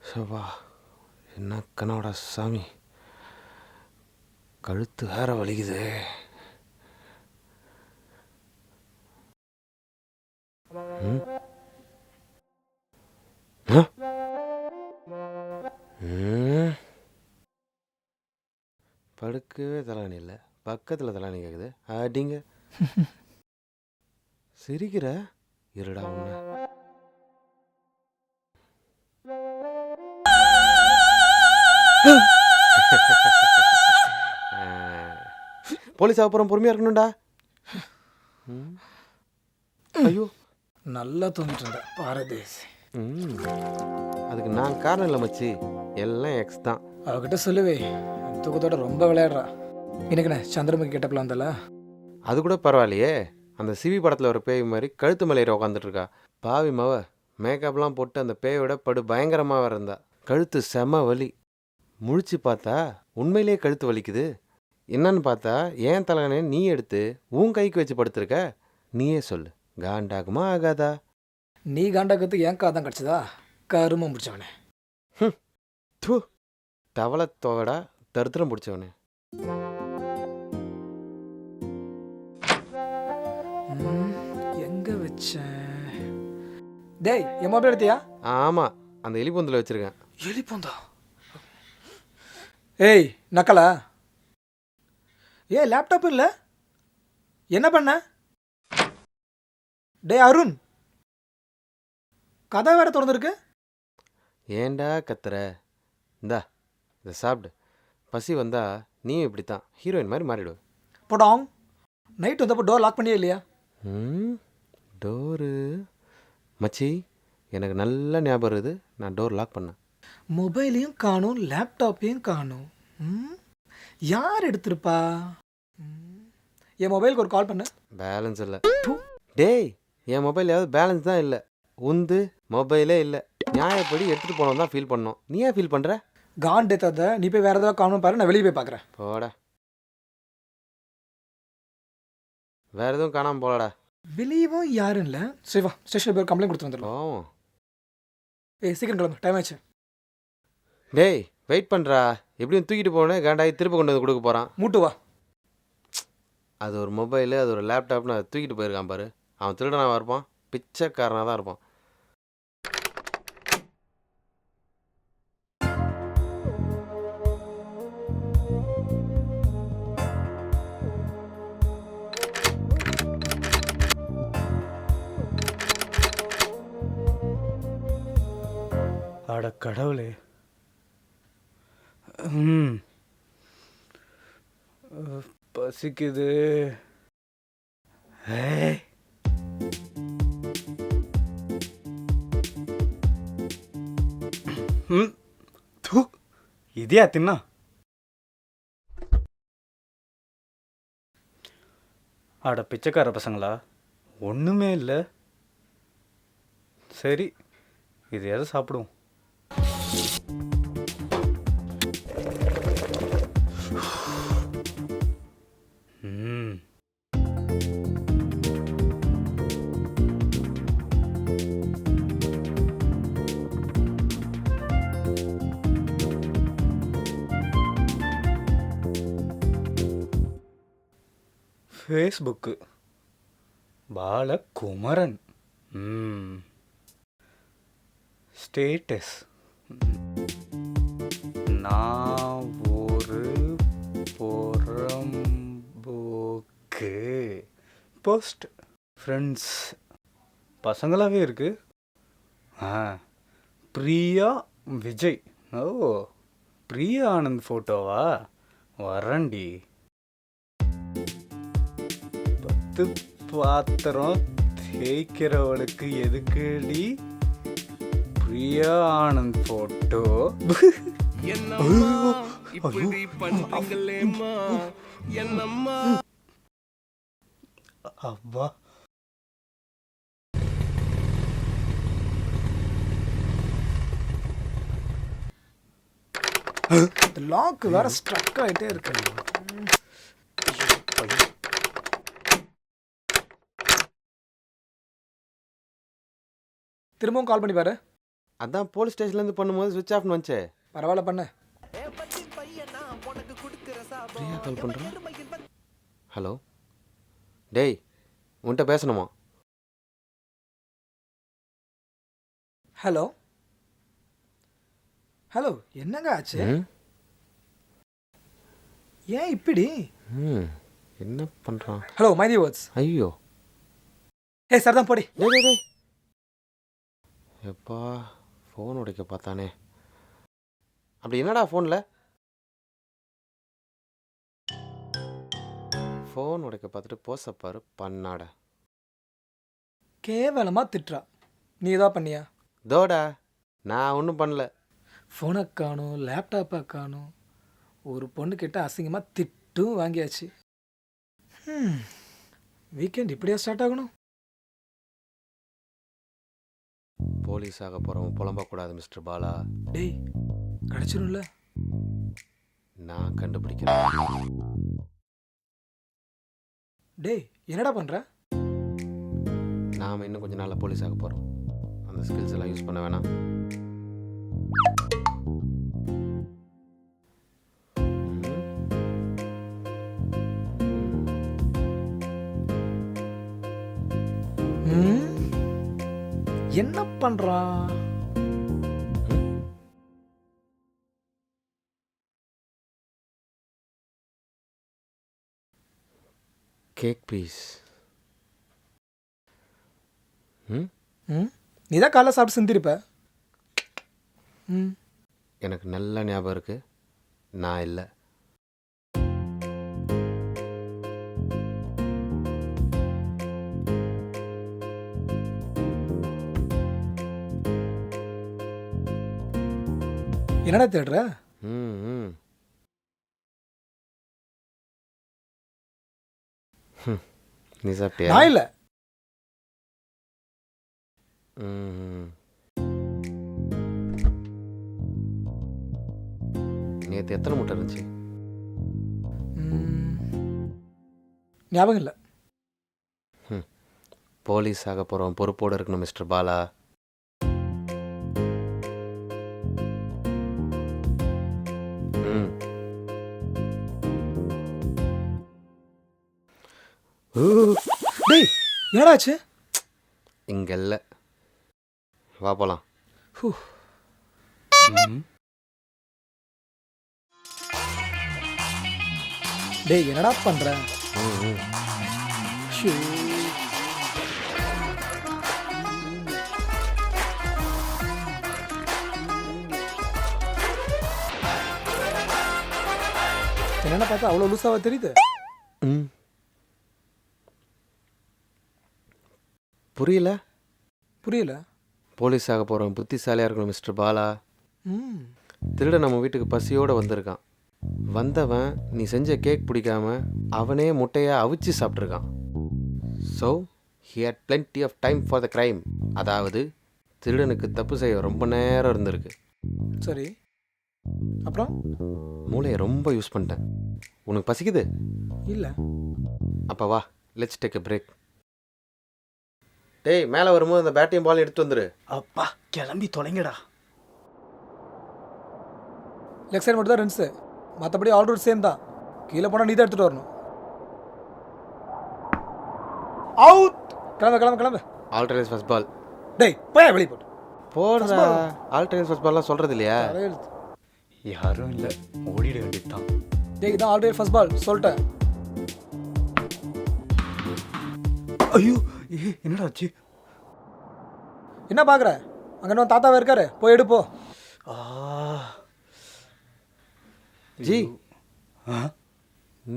சவா என்ன கனோட சாமி, கழுத்து வேற வலிக்குது. ம்? ஆ? ம்? படுக்கவே தலானி இல்லை, பக்கத்தில் தலானி கேட்குது. அடிங்க சிரிக்கிற, இருடா ஒன்று. போலீஸ் அப்புறம் பொறுமையாக இருக்கணும்டா. ம். ஐயோ நல்லா தூங்கிட்டு இருந்தேன் பாரதேஸ். ம். அதுக்கு நான் காரணம் இல்லை மச்சி, எல்லாம் எக்ஸ் தான். அவகிட்ட சொல்லுவே, தூக்கத்தோட ரொம்ப விளையாடுறா. எனக்குண்ணே சந்திரமுகி கெட்டப்பில் வந்தால. அது கூட பரவாயில்லையே, அந்த சிவி படத்தில் ஒரு பேய் மாதிரி கழுத்து மலையிற உட்காந்துட்டு இருக்கா. பாவி மவ மேக்கப்லாம் போட்டு அந்த பேயோட படு பயங்கரமாக இருந்தா. கழுத்து செம வலி. முழிச்சு பார்த்தா உண்மையிலேயே கழுத்து வலிக்குது. என்னன்னு பார்த்தா ஏன் தலைவனே நீ எடுத்து உன் கைக்கு வச்சு படுத்திருக்க. நீயே சொல்லு, காண்டாகுமா ஆகாதா? நீ காண்டாக்கிறதுக்கு ஏன் காதான் கிடச்சதா? கரும முடிச்சவனே. தூ தவளத்தோடா தரித்திரம் பிடிச்சவனே. எங்க வச்சேன்? டேய் என் மொபைல் எடுத்தியா? ஆமாம், அந்த எலிபொந்தில் வச்சுருக்கேன். எலிப்பூந்தா? ஏய் நக்கலா? ஏய் லேப்டாப் இல்லை, என்ன பண்ண? டேய் அருண், கதை வேற திறந்துருக்கு. ஏண்டா கத்துற? இந்தா இதை சாப்பிடு. பசி வந்தா நீயும் இப்படித்தான் ஹீரோயின் மாதிரி மாறிடுவேன். போடாம். நைட் வந்தப்போ டோர் லாக் பண்ணியே இல்லையா? டோரு மச்சி, எனக்கு நல்ல ஞாபகம் இருக்குது, நான் டோர் லாக் பண்ணேன். மொபைலையும் காணும், லேப்டாப்பையும் காணும். யார் எடுத்திருப்பா? என் மொபைலுக்கு ஒரு கால் பண்ண. பேலன்ஸ் இல்லை. டேய் என் மொபைல் பேலன்ஸ் தான் இல்லை, உந்து மொபைலே இல்லை. நியாயப்படி எடுத்துகிட்டு போனோம் தான் ஃபீல் பண்ணோம். நீ ஏன் ஃபீல் பண்ணுற? கான் டேத்தாத, நீ போய் வேறு ஏதாவது காணும் பாரு, நான் வெளியே போய் பார்க்குறேன். போடா, வேறு எதுவும் காணாமல் போகலடா. வெளியவும் யாரும் இல்லை. சரி வா, ஸ்டேஷனில் போய் கம்ப்ளைண்ட் கொடுத்து வந்துடலாம். போவோம். ஏய் சீக்கிரம் கிளம்பு, டைம் ஆச்சு. டேய் வெயிட் பண்ணுறா, எப்படியும் தூக்கிட்டு போனேன் காண்டாகி திருப்பி கொண்டு வந்து கொடுக்க போகிறான். மூட்டு வா. அது ஒரு மொபைலு, அது ஒரு லேப்டாப்னு அதை தூக்கிட்டு போயிருக்கான் பாரு. அவன் திருடனாக இருப்பான், பிச்சைக்காரனாக தான் இருப்பான். அட கடவுளே. பசிக்குது. இதையா தின்னா? அட பிச்சைக்கார பசங்களா, ஒன்றுமே இல்லை. சரி இதையாவது சாப்பிடுவோம். ஃபேஸ்புக்கு பாலகுமரன். ஸ்டேட்டஸ், நான் ஒரு புறம்போக்கு. போஸ்ட், ஃப்ரெண்ட்ஸ் பசங்களாகவே இருக்கு. பிரியா விஜய். ஓ பிரியா ஆனந்த் ஃபோட்டோவா? வரண்டி. 10 பாத்திரம் தேய்க்கிறவளுக்கு எதுக்குடி பிரியா ஆனந்த் ஃபோட்டோ? அவ்வா லாக் வேற ஸ்ட்ரக் ஆகிட்டே இருக்கு. திரும்பவும் கால் பண்ணி பாரு. அதான் போலீஸ் ஸ்டேஷன்லேருந்து பண்ணும்போது சுவிட்ச் ஆஃப்னு வந்துச்சே. பரவாயில்ல பண்ணு. பிரியா கால் பண்ணுறேன். ஹலோ டேய், உன்கிட்ட பேசணுமா? ஹலோ ஹலோ, என்னங்க ஆச்சு? ம் ஏன் இப்படி? ம் என்ன பண்ணுறான்? ஹலோ மைதி வேர்ட்ஸ். ஐயோ ஏய் சார் தான் போடி. டேய் டேய் டேய். எப்பா ஃபோன் உடைக்க பார்த்தானே. அப்படி என்னடா ஃபோனில்? ஃபோன் உடைக்க பார்த்துட்டு போசப்பாரு பண்ணாட. கேவலமா திட்டுறா. நீ ஏதா பண்ணியா? தோடா நான் ஒன்றும் பண்ணல. ஃபோனை காணும், லேப்டாப்பை காணும். ஒரு பொண்ணுக்கிட்ட அசிங்கமாக திட்டும் வாங்கியாச்சு. வீக்கெண்ட் இப்படியா ஸ்டார்ட் ஆகணும்? போலீஸ் ஆக போகிறவன் புலம்பக்கூடாது மிஸ்டர் பாலா. டேய் கிடச்சிரும்ல. நான் கண்டுபிடிக்கிறேன். டேய் என்னடா பண்ணுற? நாம் இன்னும் கொஞ்சம் நாளில் போலீஸ் ஆக போகிறோம். அந்த ஸ்கில்ஸ் எல்லாம் யூஸ் பண்ண வேணாம். என்ன பண்ணுறான்? Cake piece. நீ தான் காலைல சாப்பிட்டு சிந்திருப்ப. எனக்கு நல்ல ஞாபகம் இருக்கு. நான் இல்லை. என்னடா தேடுற? ம் ம் நீ சாப்பிட்டியா? நான் இல்லை. நேற்று எத்தனை முட்டை இருந்துச்சு? ஞாபகம் இல்லை. போலீஸ் ஆக போகிறோம், பொறுப்போடு இருக்கணும் மிஸ்டர் பாலா. டேய் என்னடாச்சு? இங்கே இல்லை, வா போகலாம். டேய் என்னடா பண்ற? என்னென்ன பார்த்தா அவ்வளோ லூஸாவா தெரியுது? புரியல புரியல. போலீஸ் ஆக போகிறோம், புத்திசாலியாக இருக்கணும் மிஸ்டர் பாலா. திருட நம்ம வீட்டுக்கு பசியோடு வந்திருக்கான். வந்தவன் நீ செஞ்ச கேக் பிடிக்காம அவனே முட்டையை அவிச்சு சாப்பிட்ருக்கான். So he had plenty of time for the crime. அதாவது திருடனுக்கு தப்பு செய்ய ரொம்ப நேரம் இருந்திருக்கு. சரி, அப்புறம்? மூளையை ரொம்ப யூஸ் பண்ணிட்டேன். உனக்கு பசிக்குது இல்லை? அப்போ வா, லெட்ஸ் டேக் எ பிரேக். டேய் மேலே வரும்போது அந்த பேட்டையும் பால் எடுத்து வந்துரு. அப்பா கிளம்பி தொலைங்கடா. லெக் சைடு மட்டும் தான் ரன்ஸு, மற்றபடி ஆல் ரூட் சேம் தான். கீழே போனால் நீ தான் எடுத்துகிட்டு வரணும். அவுட். கிளம்பு கிளம்பு கிளம்பு. Alternate first ball. டேய் போய் வெளியே போட்டு போடுறா. ஆல்டர்னேட் ஃபர்ஸ்ட் பால்லாம் சொல்கிறது இல்லையா? யாரும் இல்லை, ஓடிட வேண்டியதுதான். டேய் இதான் ஆல்ரெடி ஃபர்ஸ்ட் பால் சொல்லிட்டேன். ஐயோ என்னடா ஆச்சு? என்ன பார்க்குற? அங்கே இன்னும் தாத்தாவே இருக்காரு, போய் எடுப்போ. ஜி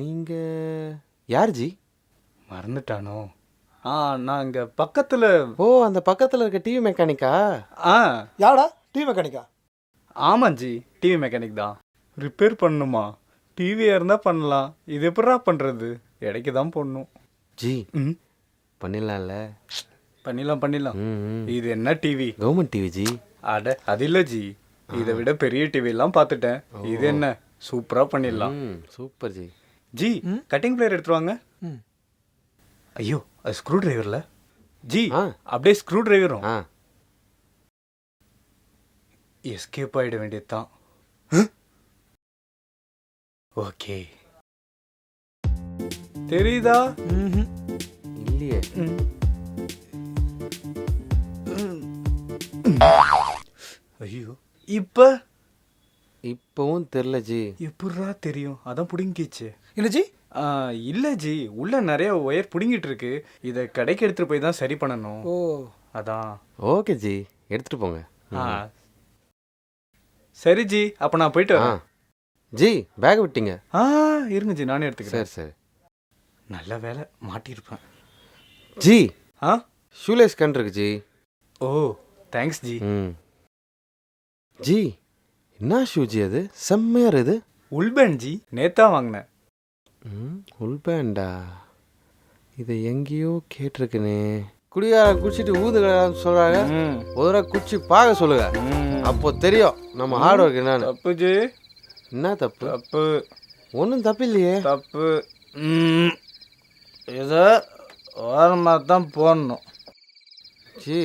நீங்க யார் ஜி? மறந்துட்டானோ? நான் இங்கே பக்கத்தில். ஓ அந்த பக்கத்தில் இருக்க டிவி மெக்கானிக்கா? யாடா டிவி மெக்கானிக்கா? ஆமாம் ஜி, டிவி மெக்கானிக் தான். ரிப்பேர் பண்ணணுமா? டிவியாக இருந்தால் பண்ணலாம், இது எப்படா பண்ணுறது? இடைக்கு தான் போடணும். ஜி பண்ணிடலாம்ல? பண்ணிடலாம். இது என்ன டிவி? Government TV G. அட அது இல்லை ஜி, இதை விட பெரிய டிவிலாம் பார்த்துட்டேன். இது என்ன சூப்பராக பண்ணிடலாம். Super ji. G cutting plier எடுத்துருவாங்க. ஐயோ அது ஸ்க்ரூ டிரைவரில் ஜி. அப்படியே ஸ்க்ரூ டிரைவரும். எஸ்கேப் ஆகிட வேண்டியது தான். ஓகே, தெரியுதா? ம்ஹும். இல்லையே. ம். ஐயோ, இப்போ இப்பவும் தெரில ஜி. எப்பட்றா தெரியும்? அதான் பிடுங்கிச்சு. என்ன ஜி? இல்லை ஜி, உள்ள நிறைய ஒயர் பிடுங்கிட்டு இருக்கு. இதை கடைக்கு எடுத்துட்டு போய் தான் சரி பண்ணணும். ஓ அதான். ஓகே ஜி, எடுத்துட்டு போங்க. ஆ சரி ஜி, அப்போ நான் போயிட்டு ஆ வரேன். ஜி, பேக் விட்டீங்க. இருங்க ஜி, நானே எடுத்துக்கிறேன். சரி சரி. நல்ல வேலை மாட்டியிருப்பேன். ஜி, ஆ ஷூலேஸ் கன் இருக்கு ஜி. ஓ தேங்க்ஸ் ஜி. ம். ஜி, என்ன ஷூ ஜி அது? செம்மையா இருக்குது. உள்பேன் ஜி, நேத்தா வாங்கினேன். ம், உள்பேண்டா. இதை எங்கேயோ கேட்டிருக்கனே. குடிகாரன் குடிச்சிட்டு ஊதுகிறான்னு சொல்றாங்க. ம், ஒரு தடவை குடிச்சு பார்க்க சொல்லுங்க. ம். அப்போ தெரியும் நம்ம ஹார்ட் ஒர்க் என்னன்னு. தப்பு ஜி, என்ன தப்பு? தப்பு ஒன்றும் தப்பு இல்லையே. தப்பு. இதை ஓரமாக தான் போடணும். ஜி,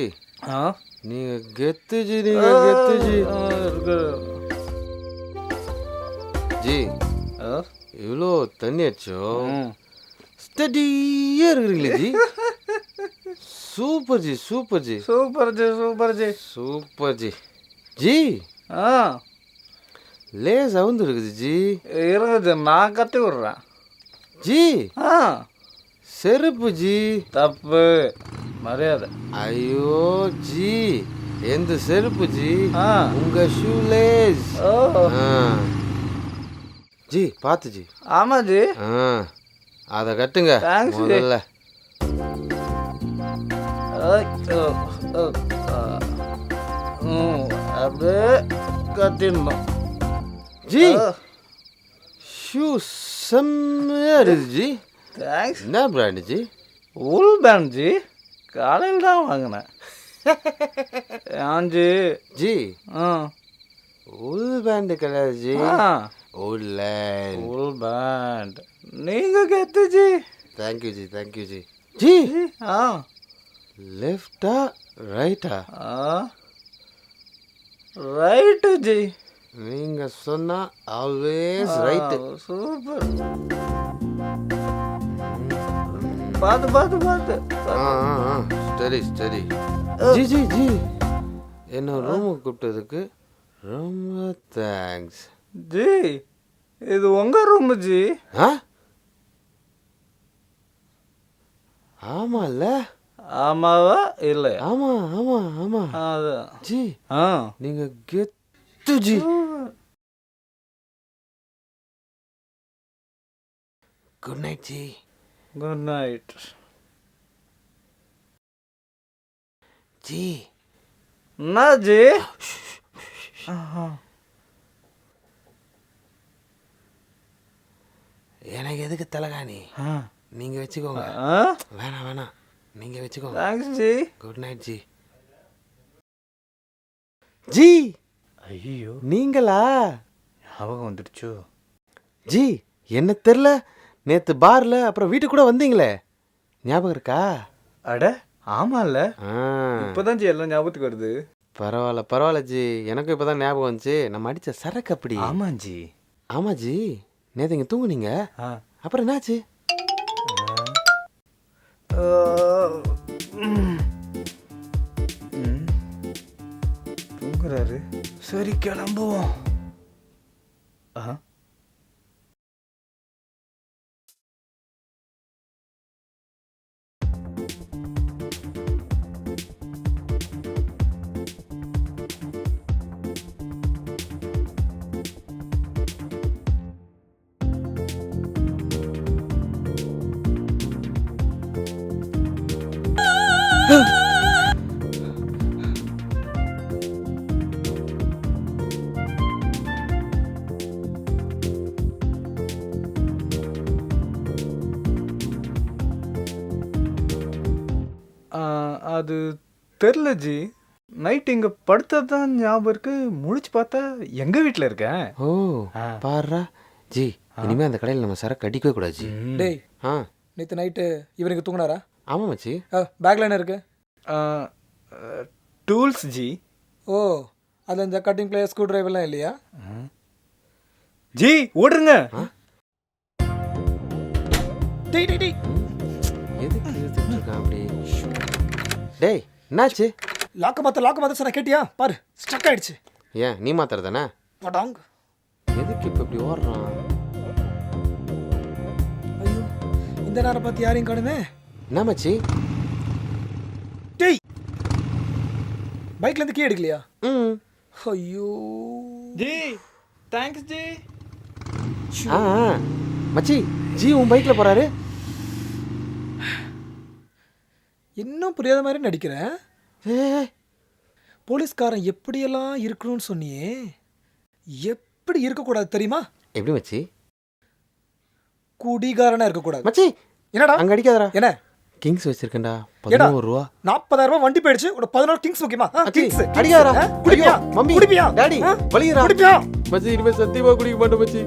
ஆ நீங்க கெத்து ஜி, நீங்க கெத்து ஜி. இருக்கு. ஜி, ஆ? இவ்வளோ தண்ணி அடிச்சோ ம். ஸ்டடியா இருக்கிறீங்களே ji. Super ji, super ji, super ji, super ji. Super ji. Ji, ஆ லேஸ் அவுந்து இருக்குது ஜி. இருக்குது, நான் கட்டி விடுறேன். ஜி, ஆ செருப்பு ஜி. தப்பு, மரியாதை. ஐயோ ஜி, எந்த செருப்பு ஜி? ஆ உங்க ஷூ லேஸ். ஓ ஜி, பார்த்து ஜி. ஆமாம் ஜி. அதை கட்டுங்க Thanks ஜி. முதல்ல. ஐ, ஓ, ஓ, ஆ. அப்படியே கட்டிடணும். ஜி, ஷூ செம்மையா இருக்குது ஜி. தேங்க்ஸ். என்ன பிராண்டு ஜி? உள் பேண்ட் ஜி, காலையில் தான் வாங்கினேன். ஆஞ்சி. ஜி, ஆ உள் பேண்டு கிடையாது ஜி. ஆ உல்லேண்ட். உள் பேண்ட். நீங்கள் கெத்து ஜி. Thank you ji, thank you ji. ஜி, ஆ லெஃப்டா ரைட்டா? ஆ ரைட்டு ஜி. நீங்க சொன்னா ஆல்வேஸ் ரைட்டு. சூப்பர். பார்த்து பார்த்து பார்த்து. சரி சரி. ஜி ஜி ஜி, என்ன ரூமுக்கு கூப்பிட்டதுக்கு ரொம்ப தேங்க்ஸ். ஜி, இது உங்க ரூமு ஜி. ஆ, ஆமால்ல. ஆமாவா இல்லை? ஆமா ஆமா ஆமா. அதான். ஜி, ஆ நீங்க கெத்து G. Good night G. Good night G. என்ன ஜி? ஆஹா. எனக்கு எதுக்கு தலைகாணி? ஆ. நீங்க வச்சுக்கோங்க. ஆ? வேணாம் வேணாம், நீங்க வச்சுக்கோங்க. Thanks G. Good night G. G, ஐயோ, நீங்களா? ஞாபகம் வந்துடுச்சோ? ஜி, என்ன தெரில, நேத்து பார்ல அப்புறம் வீட்டுக்கு கூட வந்தீங்களே, ஞாபகம் இருக்கா? அட ஆமாம்ல, ஆ, இப்போதான் ஜி எல்லாம் ஞாபகத்துக்கு வருது. பரவாயில்ல பரவாயில்ல ஜி, எனக்கும் இப்பதான் ஞாபகம் வந்துச்சு. நம்ம அடிச்ச சரக்கு அப்படி. ஆமாம் ஜி. ஆமா ஜி, நேத்து இங்க தூங்குனீங்க, ஆ அப்புறம் என்னாச்சு? தூங்குறாரு. சரி கிளம்புவோம். ஆ அது தெரில ஜி. நைட் இங்கே படுத்தது தான் ஞாபகம் இருக்கு. முழிச்சு பார்த்தா எங்கள் வீட்டில் இருக்கேன். ஓ, ஆ. பாருடா ஜி, இனிமே அந்த கடையில் நம்ம சரக்கு அடிக்கவே கூடாது ஜி. டேய், ஆ, நேற்று நைட்டு இவனுக்கு தூங்கினாரா? ஆமா மச்சி. பேக்கில் என்ன இருக்கு? Tools G. ஓ, அதில் இந்த கட்டிங் பிளேயர் ஸ்க்ரூ டிரைவர்லாம் இல்லையா? ஜி ஓடுங்க. டேய் டேய் டேய் எதுக்கு இழுத்துட்டு இருக்கான் அப்படி? டேய் என்னாச்சு? லாக்க மாற்ற சொன்ன கேட்டியா? பாரு ஸ்டக் ஆயிடுச்சு. ஏன் நீ மாத்துறதானே? படாங். எதுக்கு இப்போ இப்படி ஓடுறான்? ஐயோ இந்த நேரம் பார்த்து யாரையும் காணுமே. என்ன மச்சி? டேய் பைக்ல இருந்து கீ எடுக்கலையா? ம் ஐயோ ஜி தேங்க்ஸ் ஜி. ஆ மச்சி ஜி உன் பைக்கில் போகிறாரு. இன்னும் புரியாத மாதிரி நடிக்கிறேன். ஏ போலீஸ்காரன் எப்படியெல்லாம் இருக்கணும்னு சொன்னியே, எப்படி இருக்கக்கூடாது தெரியுமா? எப்படி மச்சி? குடிகாரனா இருக்கக்கூடாது. மச்சி என்னடா அங்கே அடிக்காதடா. என்ன கிங்ஸ் வச்சிருக்கேன்டா ஏடா? 11 ரூபா. 40,000 ரூபாய் வண்டி போயிடுச்சு. ஒரு 11 கிங்ஸ் முக்கியமா? மச்சி கிங்ஸ் அடிக்காதடா. குடிப்பியா? ஐயோ, மம்மி குடிப்பியா? டாடி வலிக்குறா. குடிப்பியா? மச்சி இனிமே சத்தியமா குடிக்க மாட்டேன் மச்சி.